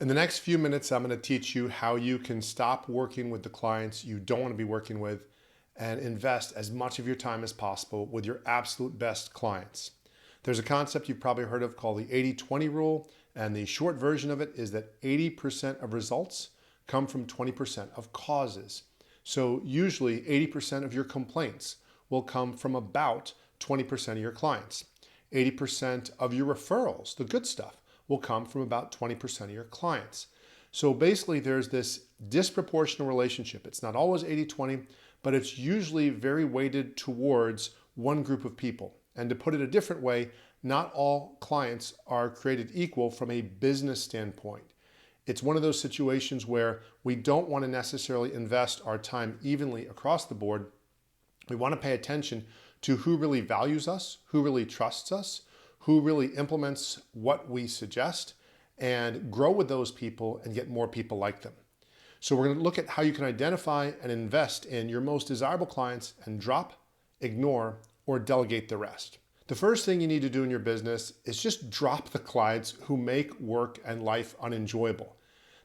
In the next few minutes, I'm going to teach you how you can stop working with the clients you don't want to be working with and invest as much of your time as possible with your absolute best clients. There's a concept you've probably heard of called the 80-20 rule, and the short version of it is that 80% of results come from 20% of causes. So usually 80% of your complaints will come from about 20% of your clients. 80% of your referrals, the good stuff, will come from about 20% of your clients. So basically there's this disproportional relationship. It's not always 80-20, but it's usually very weighted towards one group of people. And to put it a different way, not all clients are created equal from a business standpoint. It's one of those situations where we don't want to necessarily invest our time evenly across the board. We want to pay attention to who really values us, who really trusts us, who really implements what we suggest, and grow with those people and get more people like them. So we're going to look at how you can identify and invest in your most desirable clients and drop, ignore, or delegate the rest. The first thing you need to do in your business is just drop the clients who make work and life unenjoyable.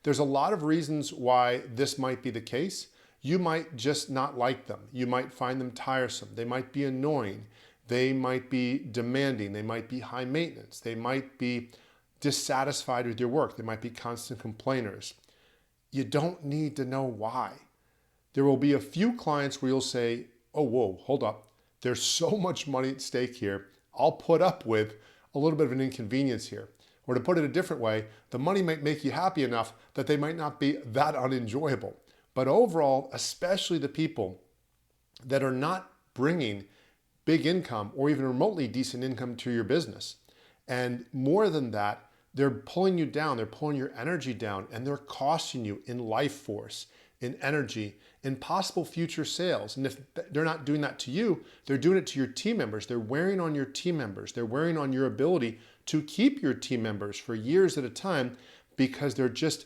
There's a lot of reasons why this might be the case. You might just not like them. You might find them tiresome. They might be annoying. They might be demanding. They might be high maintenance. They might be dissatisfied with your work. They might be constant complainers. You don't need to know why. There will be a few clients where you'll say, oh, whoa, hold up. There's so much money at stake here. I'll put up with a little bit of an inconvenience here. Or to put it a different way, the money might make you happy enough that they might not be that unenjoyable. But overall, especially the people that are not bringing big income or even remotely decent income to your business. And more than that, they're pulling you down, they're pulling your energy down, and they're costing you in life force, in energy, in possible future sales. And if they're not doing that to you, they're doing it to your team members. They're wearing on your team members. They're wearing on your ability to keep your team members for years at a time because they're just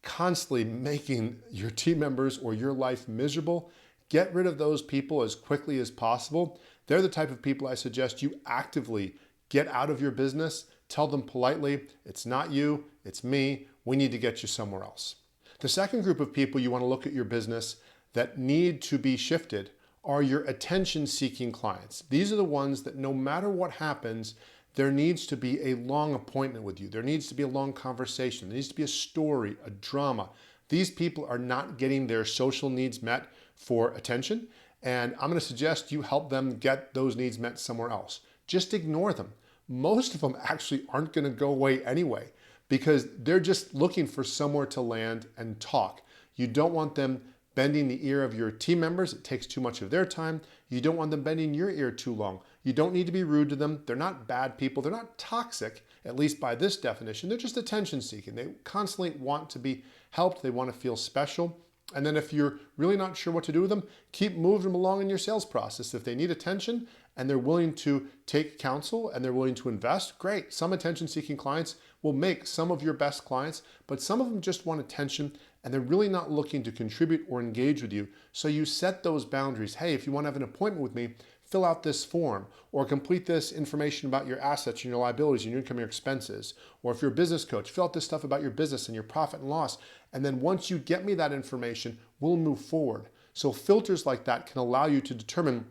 constantly making your team members or your life miserable. Get rid of those people as quickly as possible. They're the type of people I suggest you actively get out of your business. Tell them politely, it's not you, it's me. We need to get you somewhere else. The second group of people you want to look at your business that need to be shifted are your attention-seeking clients. These are the ones that no matter what happens, there needs to be a long appointment with you. There needs to be a long conversation. There needs to be a story, a drama. These people are not getting their social needs met for attention, and I'm going to suggest you help them get those needs met somewhere else. Just ignore them. Most of them actually aren't going to go away anyway because they're just looking for somewhere to land and talk. You don't want them bending the ear of your team members. It takes too much of their time. You don't want them bending your ear too long. You don't need to be rude to them. They're not bad people. They're not toxic, at least by this definition. They're just attention seeking. They constantly want to be helped. They want to feel special. And then if you're really not sure what to do with them, keep moving them along in your sales process. If they need attention and they're willing to take counsel and they're willing to invest, great. Some attention-seeking clients will make some of your best clients, but some of them just want attention and they're really not looking to contribute or engage with you. So you set those boundaries. Hey, if you want to have an appointment with me, fill out this form or complete this information about your assets and your liabilities and your income and your expenses. Or if you're a business coach, fill out this stuff about your business and your profit and loss. And then once you get me that information, we'll move forward. So filters like that can allow you to determine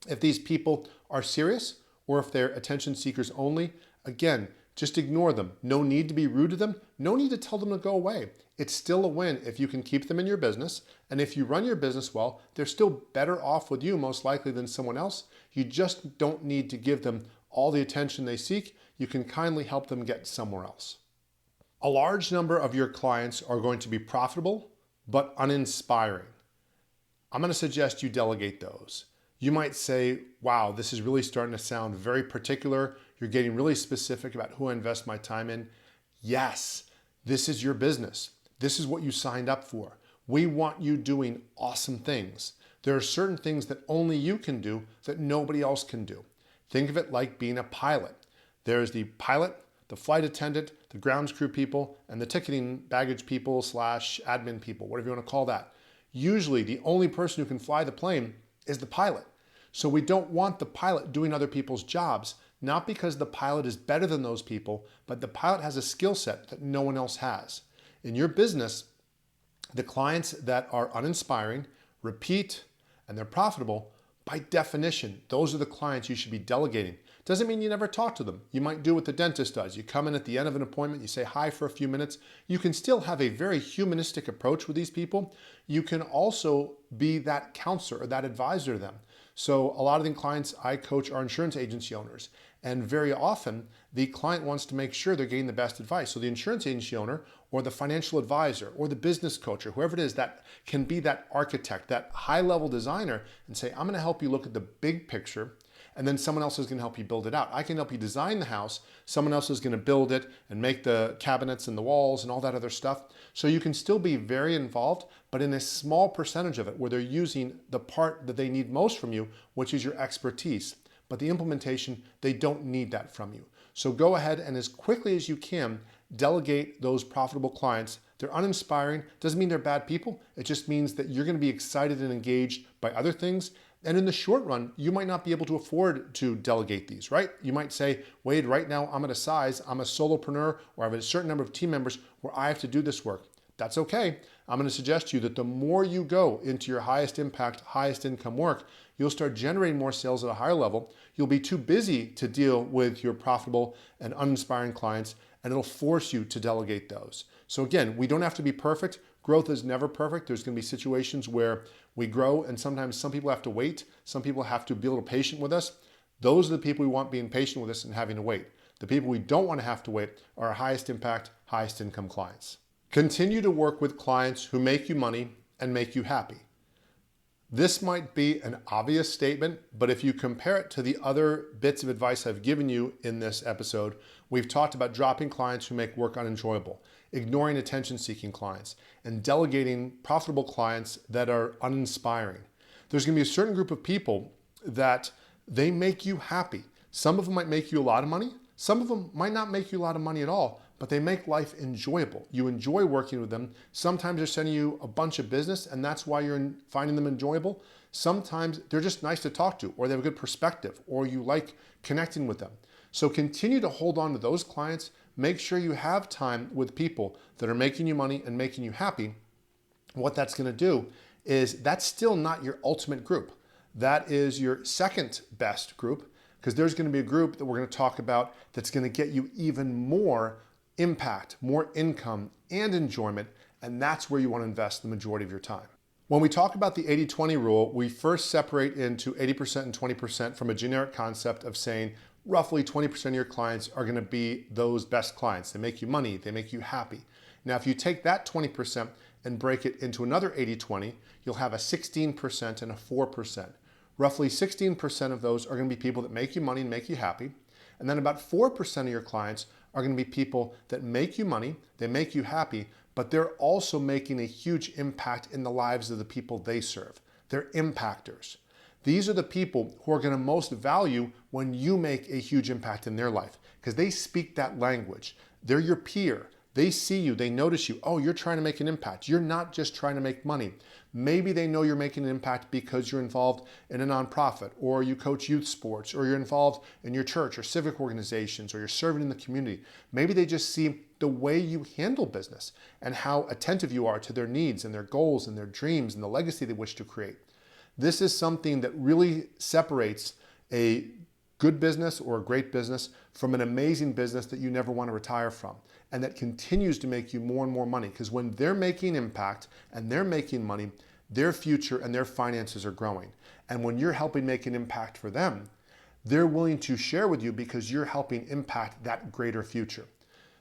if these people are serious or if they're attention seekers only. Again, just ignore them. No need to be rude to them. No need to tell them to go away. It's still a win if you can keep them in your business. And if you run your business well, they're still better off with you most likely than someone else. You just don't need to give them all the attention they seek. You can kindly help them get somewhere else. A large number of your clients are going to be profitable, but uninspiring. I'm going to suggest you delegate those. You might say, wow, this is really starting to sound very particular. You're getting really specific about who I invest my time in. Yes, this is your business. This is what you signed up for. We want you doing awesome things. There are certain things that only you can do that nobody else can do. Think of it like being a pilot. There's the pilot, the flight attendant, the grounds crew people, and the ticketing baggage people / admin people, whatever you want to call that. Usually the only person who can fly the plane is the pilot. So we don't want the pilot doing other people's jobs. not because the pilot is better than those people, but the pilot has a skill set that no one else has. In your business, the clients that are uninspiring, repeat, and they're profitable, by definition, those are the clients you should be delegating. Doesn't mean you never talk to them. You might do what the dentist does. You come in at the end of an appointment, you say hi for a few minutes. You can still have a very humanistic approach with these people. You can also be that counselor or that advisor to them. So a lot of the clients I coach are insurance agency owners. And very often, the client wants to make sure they're getting the best advice. So the insurance agency owner or the financial advisor or the business coach or whoever it is that can be that architect, that high-level designer and say, I'm going to help you look at the big picture, and then someone else is going to help you build it out. I can help you design the house. Someone else is going to build it and make the cabinets and the walls and all that other stuff. So you can still be very involved, but in a small percentage of it where they're using the part that they need most from you, which is your expertise. But the implementation, they don't need that from you. So go ahead and as quickly as you can, delegate those profitable clients. They're uninspiring. Doesn't mean they're bad people. It just means that you're going to be excited and engaged by other things. And in the short run, you might not be able to afford to delegate these, right? You might say, Wade, right now I'm at a size, I'm a solopreneur, or I have a certain number of team members where I have to do this work. That's okay. I'm going to suggest to you that the more you go into your highest impact, highest income work, you'll start generating more sales at a higher level. You'll be too busy to deal with your profitable and uninspiring clients, and it'll force you to delegate those. So again, we don't have to be perfect. Growth is never perfect. There's going to be situations where we grow, and sometimes some people have to wait. Some people have to be a little patient with us. Those are the people we want being patient with us and having to wait. The people we don't want to have to wait are our highest impact, highest income clients. Continue to work with clients who make you money and make you happy. This might be an obvious statement, but if you compare it to the other bits of advice I've given you in this episode, we've talked about dropping clients who make work unenjoyable, ignoring attention-seeking clients, and delegating profitable clients that are uninspiring. There's going to be a certain group of people that they make you happy. Some of them might make you a lot of money. Some of them might not make you a lot of money at all, but they make life enjoyable. You enjoy working with them. Sometimes they're sending you a bunch of business, and that's why you're finding them enjoyable. Sometimes they're just nice to talk to, or they have a good perspective, or you like connecting with them. So continue to hold on to those clients. Make sure you have time with people that are making you money and making you happy. What that's going to do is that's still not your ultimate group. That is your second best group, because there's going to be a group that we're going to talk about that's going to get you even more impact, more income and enjoyment, and that's where you want to invest the majority of your time. When we talk about the 80-20 rule, we first separate into 80% and 20% from a generic concept of saying roughly 20% of your clients are going to be those best clients. They make you money, they make you happy. Now, if you take that 20% and break it into another 80-20, you'll have a 16% and a 4%. Roughly 16% of those are going to be people that make you money and make you happy. And then about 4% of your clients are going to be people that make you money, they make you happy, but they're also making a huge impact in the lives of the people they serve. They're impactors. These are the people who are going to most value when you make a huge impact in their life because they speak that language. They're your peer. They see you, they notice you. Oh, you're trying to make an impact. You're not just trying to make money. Maybe they know you're making an impact because you're involved in a nonprofit, or you coach youth sports, or you're involved in your church or civic organizations, or you're serving in the community. Maybe they just see the way you handle business and how attentive you are to their needs and their goals and their dreams and the legacy they wish to create. This is something that really separates a good business or a great business from an amazing business that you never want to retire from, and that continues to make you more and more money, because when they're making impact and they're making money, their future and their finances are growing. And when you're helping make an impact for them, they're willing to share with you because you're helping impact that greater future.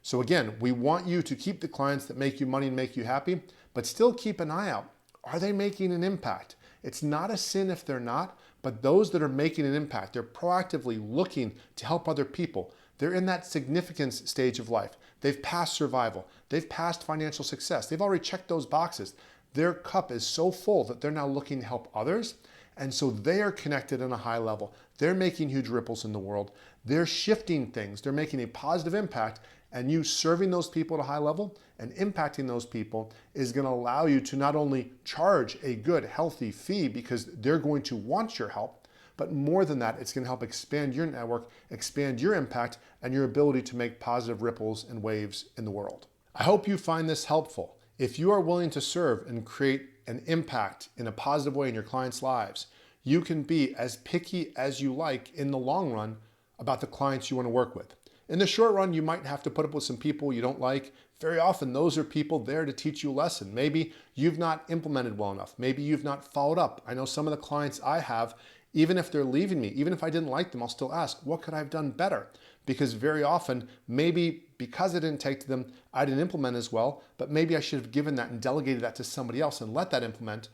So again, we want you to keep the clients that make you money and make you happy, but still keep an eye out. Are they making an impact? It's not a sin if they're not, but those that are making an impact, they're proactively looking to help other people. They're in that significance stage of life. They've passed survival. They've passed financial success. They've already checked those boxes. Their cup is so full that they're now looking to help others. And so they are connected on a high level. They're making huge ripples in the world. They're shifting things. They're making a positive impact. And you serving those people at a high level and impacting those people is going to allow you to not only charge a good, healthy fee because they're going to want your help, But more than that, it's going to help expand your network, expand your impact, and your ability to make positive ripples and waves in the world. I hope you find this helpful. If you are willing to serve and create an impact in a positive way in your clients' lives, you can be as picky as you like in the long run about the clients you want to work with. In the short run, you might have to put up with some people you don't like. Very often, those are people there to teach you a lesson. Maybe you've not implemented well enough. Maybe you've not followed up. I know some of the clients I have, even if they're leaving me, even if I didn't like them, I'll still ask, what could I have done better? Because very often, maybe because I didn't take to them, I didn't implement as well, but maybe I should have given that and delegated that to somebody else and let that implement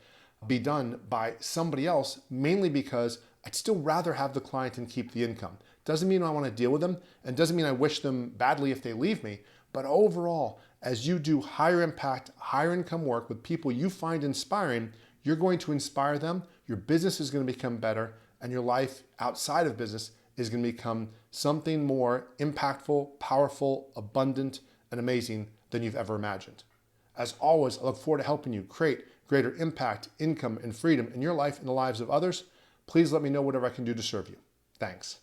be done by somebody else, mainly because I'd still rather have the client and keep the income. Doesn't mean I want to deal with them, and doesn't mean I wish them badly if they leave me, but overall, as you do higher impact, higher income work with people you find inspiring, you're going to inspire them, your business is going to become better, and your life outside of business is going to become something more impactful, powerful, abundant, and amazing than you've ever imagined. As always, I look forward to helping you create greater impact, income, and freedom in your life and the lives of others. Please let me know whatever I can do to serve you. Thanks.